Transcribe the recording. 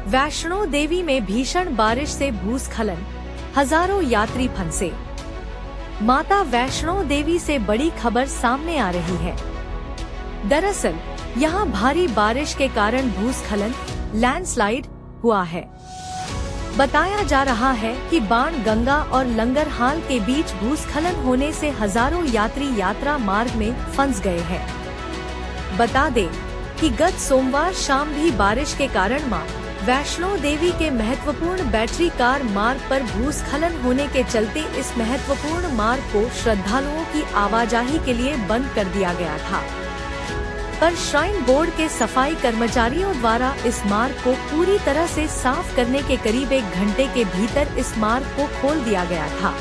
वैष्णो देवी में भीषण बारिश से भूस्खलन, हजारों यात्री फंसे। माता वैष्णो देवी से बड़ी खबर सामने आ रही है। दरअसल यहाँ भारी बारिश के कारण भूस्खलन, लैंडस्लाइड हुआ है। बताया जा रहा है कि बाण गंगा और लंगरहाल के बीच भूस्खलन होने से हजारों यात्री यात्रा मार्ग में फंस गए हैं। बता दें कि गत सोमवार शाम भी बारिश के कारण मां वैष्णो देवी के महत्वपूर्ण बैटरी कार मार्ग पर भूस्खलन होने के चलते इस महत्वपूर्ण मार्ग को श्रद्धालुओं की आवाजाही के लिए बंद कर दिया गया था। पर श्राइन बोर्ड के सफाई कर्मचारियों द्वारा इस मार्ग को पूरी तरह से साफ करने के करीब 1 घंटे के भीतर इस मार्ग को खोल दिया गया था।